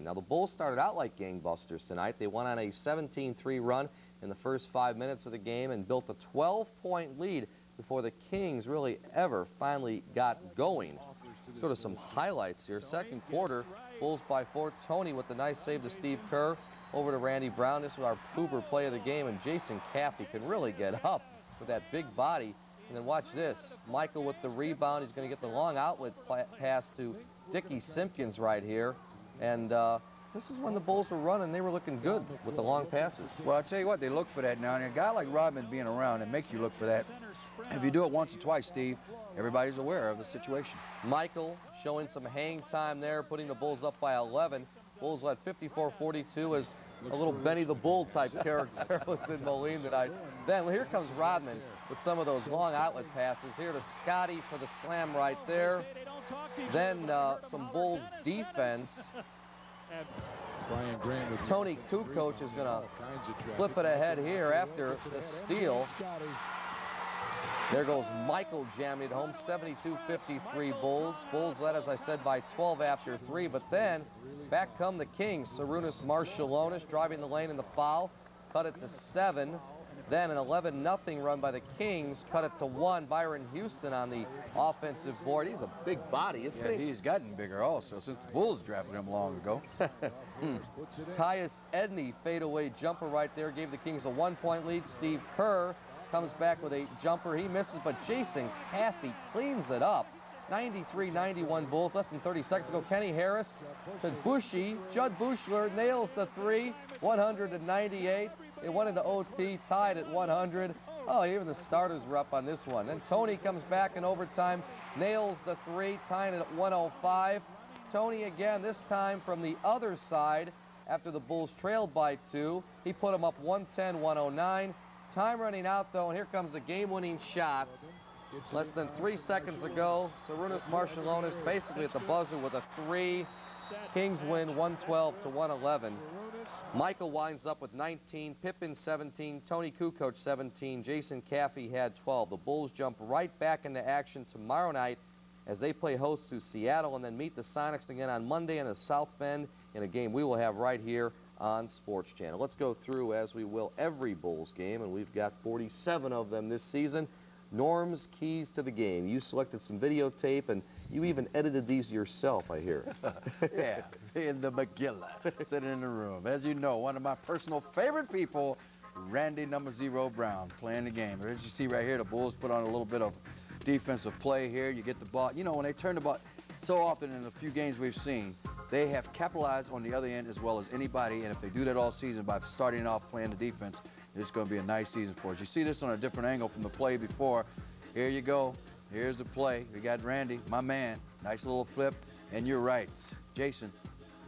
Moline. Now, the Bulls started out like gangbusters tonight. They went on a 17-3 run in the first 5 minutes of the game and built a 12-point lead before the Kings really ever finally got going. Let's go to some highlights here. Second quarter, Bulls by 4. Tony with the nice save to Steve Kerr. Over to Randy Brown. This was our pooper play of the game, and Jason Caffey can really get up with that big body. And then watch this. Michael with the rebound. He's going to get the long outlet pass to Dickie Simpkins right here. And this is when the Bulls were running. They were looking good with the long passes. Well, I'll tell you what, they look for that now. And a guy like Rodman being around, it makes you look for that. If you do it once or twice, Steve, everybody's aware of the situation. Michael showing some hang time there, putting the Bulls up by 11. Bulls led 54-42 as a little Benny the Bull type character was in Moline tonight. Then here comes Rodman with some of those long outlet passes. Here to Scotty for the slam right there. Then some Bulls defense. Tony Kukoc is going to flip it ahead here after the steal. There goes Michael jamming it home, 72-53 Bulls. Bulls led, as I said, by 12 after 3, but then back come the Kings. Sarunas Marshallonis driving the lane in the foul, cut it to 7. Then an 11-0 run by the Kings, cut it to 1. Byron Houston on the offensive board. He's a big body, isn't he? He's gotten bigger also since the Bulls drafted him long ago. Tyus Edney fadeaway jumper right there gave the Kings a 1-point lead. Steve Kerr comes back with a jumper. He misses, but Jason Caffey cleans it up. 93-91 Bulls, less than 30 seconds ago. Kenny Harris to Bushy. Judd Buechler nails the 3, 100-98. It went into OT, tied at 100. Oh, even the starters were up on this one. Then Tony comes back in overtime, nails the 3, tying it at 105. Tony again, this time from the other side after the Bulls trailed by 2. He put them up 110-109. Time running out, though, and here comes the game-winning shot. Less than 3 seconds ago, Sarunas Marshallonis basically at the buzzer with a 3. Kings win 112-111. Michael winds up with 19, Pippen 17, Tony Kukoc 17, Jason Caffey had 12. The Bulls jump right back into action tomorrow night as they play host to Seattle and then meet the Sonics again on Monday in the South Bend in a game we will have right here on Sports Channel. Let's go through, as we will, every Bulls game, and we've got 47 of them this season. Norm's keys to the game. You selected some videotape, and you even edited these yourself, I hear. Yeah, in the Megillah, sitting in the room. As you know, one of my personal favorite people, Randy #0 Brown, playing the game. As you see right here, the Bulls put on a little bit of defensive play here. You get the ball. You know, when they turn the ball, so often in the few games we've seen, they have capitalized on the other end as well as anybody, and if they do that all season by starting off playing the defense, it's going to be a nice season for us. You see this on a different angle from the play before. Here you go. Here's the play. We got Randy, my man. Nice little flip, and you're right. Jason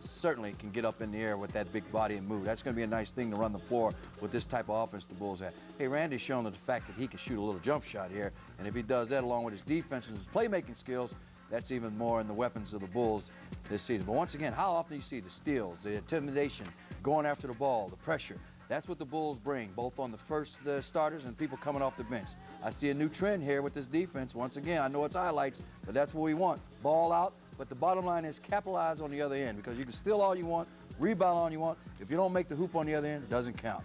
certainly can get up in the air with that big body and move. That's going to be a nice thing to run the floor with this type of offense the Bulls have. Hey, Randy's shown the fact that he can shoot a little jump shot here, and if he does that along with his defense and his playmaking skills, that's even more in the weapons of the Bulls this season. But once again, how often do you see the steals, the intimidation, going after the ball, the pressure? That's what the Bulls bring, both on the first starters and people coming off the bench. I see a new trend here with this defense. Once again, I know it's highlights, but that's what we want. Ball out, but the bottom line is capitalize on the other end, because you can steal all you want, rebound all you want. If you don't make the hoop on the other end, it doesn't count.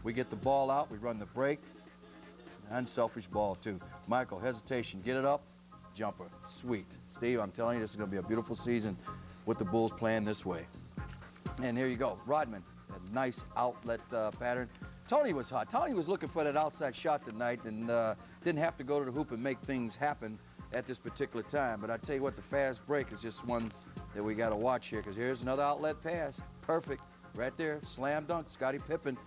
We get the ball out, we run the break. Unselfish ball, too. Michael, hesitation, get it up, jumper, sweet. Steve, I'm telling you, this is going to be a beautiful season with the Bulls playing this way. And here you go, Rodman, that nice outlet pattern. Tony was hot. Tony was looking for that outside shot tonight and didn't have to go to the hoop and make things happen at this particular time. But I tell you what, the fast break is just one that we got to watch here, because here's another outlet pass. Perfect. Right there, slam dunk, Scottie Pippen.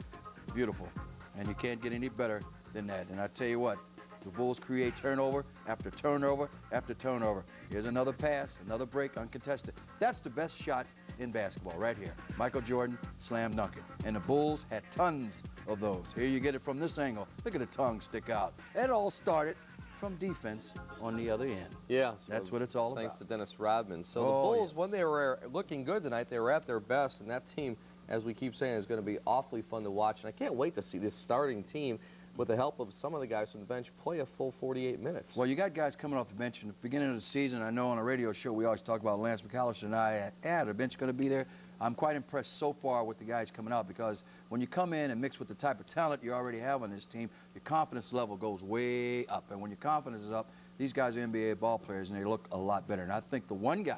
Beautiful. And you can't get any better than that. And I tell you what, the Bulls create turnover after turnover after turnover. Here's another pass, another break, uncontested. That's the best shot in basketball right here. Michael Jordan, slam dunking. And the Bulls had tons of those. Here you get it from this angle. Look at the tongue stick out. It all started from defense on the other end. Yeah. That's what it's all about. Thanks to Dennis Rodman. So the Bulls, when they were looking good tonight, they were at their best, and that team, as we keep saying, is going to be awfully fun to watch. And I can't wait to see this starting team, with the help of some of the guys from the bench, play a full 48 minutes. Well, you got guys coming off the bench in the beginning of the season. I know on a radio show we always talk about Lance McAllister and I. The bench going to be there? I'm quite impressed so far with the guys coming out, because when you come in and mix with the type of talent you already have on this team, your confidence level goes way up. And when your confidence is up, these guys are NBA ball players, and they look a lot better. And I think the one guy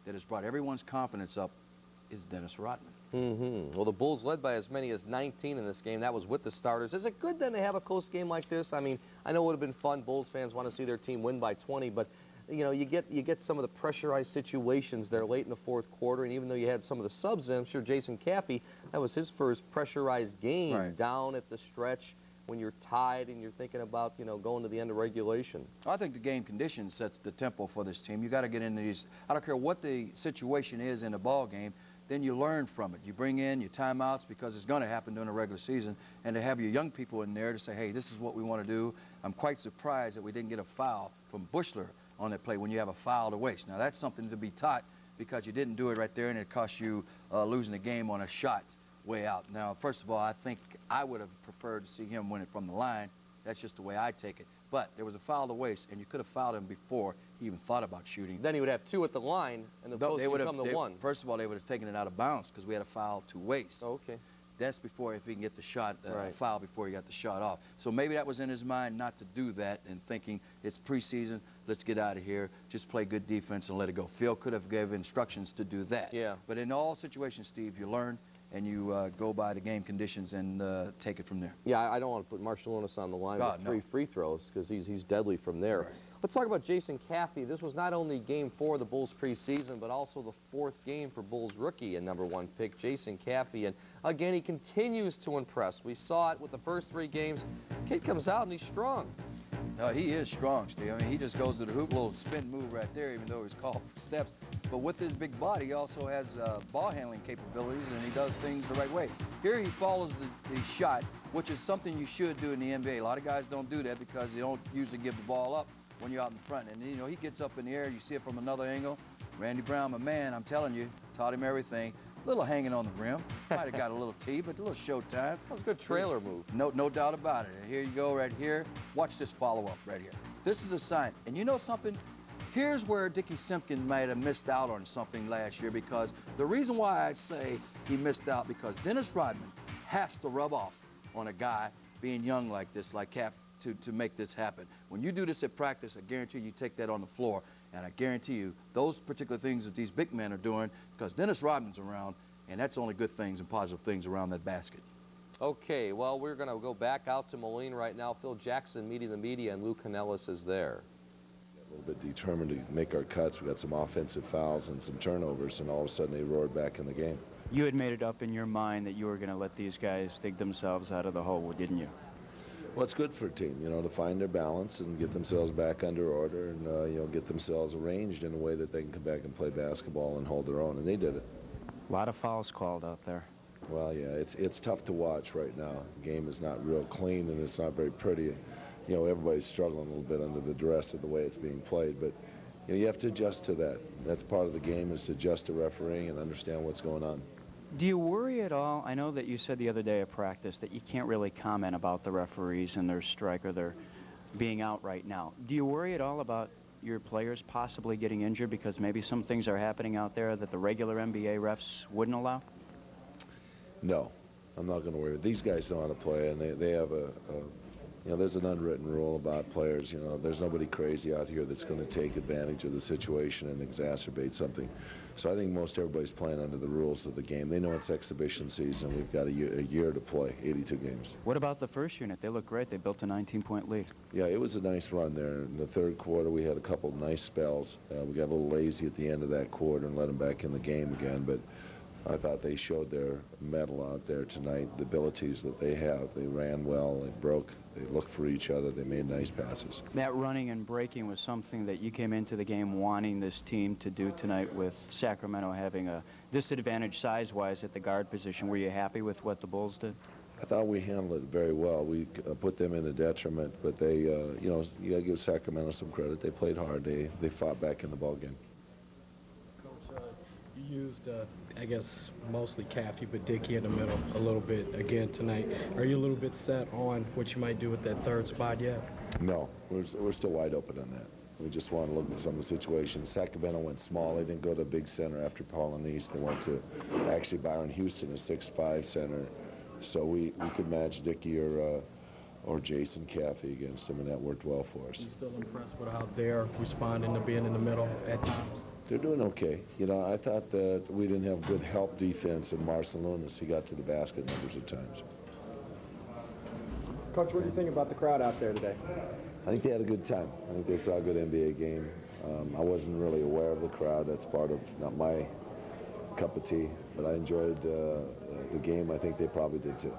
that has brought everyone's confidence up is Dennis Rodman. Well, the Bulls led by as many as 19 in this game. That was with the starters. Is it good then to have a close game like this? I mean, I know it would have been fun. Bulls fans want to see their team win by 20, but you know, you get some of the pressurized situations there late in the fourth quarter, and even though you had some of the subs in, I'm sure Jason Caffey, that was his first pressurized game down at the stretch when you're tied and you're thinking about, you know, going to the end of regulation. I think the game condition sets the tempo for this team. You got to get into these. I don't care what the situation is in a ball game. Then you learn from it. You bring in your timeouts, because it's going to happen during the regular season, and to have your young people in there to say, hey, this is what we want to do. I'm quite surprised that we didn't get a foul from Bushler on that play when you have a foul to waste. Now, that's something to be taught, because you didn't do it right there, and it cost you losing the game on a shot way out. Now, first of all, I think I would have preferred to see him win it from the line. That's just the way I take it. But there was a foul to waste, and you could have fouled him before he even thought about shooting. Then he would have 2 at the line, and the post would become the 1. First of all, they would have taken it out of bounds, because we had a foul to waste. Oh, okay. That's before, if he can get the shot, foul before he got the shot off. So maybe that was in his mind not to do that, and thinking it's preseason, let's get out of here, just play good defense and let it go. Phil could have given instructions to do that. Yeah. But in all situations, Steve, you learn, and you go by the game conditions and take it from there. Yeah, I don't want to put Marciulionis on the line with 3 free throws, because he's deadly from there. Right. Let's talk about Jason Caffey. This was not only game 4 of the Bulls preseason, but also the 4th game for Bulls rookie and #1 pick, Jason Caffey. And again, he continues to impress. We saw it with the first 3 games. Kid comes out and he's strong. He is strong, Steve. I mean, he just goes to the hoop, little spin move right there, even though he's called for steps. But with his big body, he also has ball handling capabilities, and he does things the right way. Here he follows the shot, which is something you should do in the NBA. A lot of guys don't do that, because they don't usually give the ball up when you're out in front. And, you know, he gets up in the air, you see it from another angle. Randy Brown, my man, I'm telling you, taught him everything. A little hanging on the rim. Might have got a little tee, but a little showtime. That was a good trailer move. No doubt about it. And here you go right here. Watch this follow-up right here. This is a sign. And you know something? Here's where Dickie Simpkins might have missed out on something last year, because the reason why I'd say he missed out, because Dennis Rodman has to rub off on a guy being young like this, like Cap, to make this happen. When you do this at practice, I guarantee you take that on the floor, and I guarantee you those particular things that these big men are doing, because Dennis Rodman's around, and that's only good things and positive things around that basket. Okay, well, we're going to go back out to Moline right now. Phil Jackson meeting the media, and Lou Canellis is there. A little bit determined to make our cuts. We got some offensive fouls and some turnovers, and all of a sudden they roared back in the game. You had made it up in your mind that you were going to let these guys dig themselves out of the hole, didn't you? Well, it's good for a team, you know, to find their balance and get themselves back under order and, you know, get themselves arranged in a way that they can come back and play basketball and hold their own, and they did it. A lot of fouls called out there. Well, yeah, it's tough to watch right now. The game is not real clean, and it's not very pretty. You know, everybody's struggling a little bit under the duress of the way it's being played, but you know, you have to adjust to that. That's part of the game, is to adjust to refereeing and understand what's going on. Do you worry at all? I know that you said the other day at practice that you can't really comment about the referees and their strike or their being out right now. Do you worry at all about your players possibly getting injured because maybe some things are happening out there that the regular NBA refs wouldn't allow? No, I'm not going to worry. These guys know how to play, and they have you know, there's an unwritten rule about players. You know, there's nobody crazy out here that's going to take advantage of the situation and exacerbate something. So I think most everybody's playing under the rules of the game. They know it's exhibition season. We've got a year to play, 82 games. What about the first unit? They look great. They built a 19-point lead. Yeah, it was a nice run there. In the third quarter, we had a couple of nice spells. We got a little lazy at the end of that quarter and let them back in the game again. But I thought they showed their mettle out there tonight, the abilities that they have. They ran well, they broke, they looked for each other, they made nice passes. That running and breaking was something that you came into the game wanting this team to do tonight, with Sacramento having a disadvantage size-wise at the guard position. Were you happy with what the Bulls did? I thought we handled it very well. We put them in a detriment, but they, you know, you got to give Sacramento some credit. They played hard. They fought back in the ballgame. You used, I guess, mostly Caffey, but Dickie in the middle a little bit again tonight. Are you a little bit set on what you might do with that third spot yet? No, we're still wide open on that. We just want to look at some of the situations. Sacramento went small. They didn't go to a big center after Paulinese. They went to actually Byron Houston, a 6'5" center. So we could match Dickey or Jason Caffey against him, and that worked well for us. You still impressed with how they're responding to being in the middle at times? They're doing okay. You know, I thought that we didn't have good help defense in Marcin Lunas. He got to the basket numbers at times. Coach, what do you think about the crowd out there today? I think they had a good time. I think they saw a good NBA game. I wasn't really aware of the crowd. That's part of not my cup of tea, but I enjoyed the game. I think they probably did too.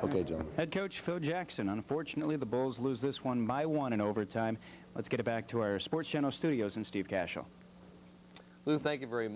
Okay, gentlemen. Head coach Phil Jackson. Unfortunately, the Bulls lose this one by 1 in overtime. Let's get it back to our Sports Channel studios and Steve Cashel. Lou, thank you very much.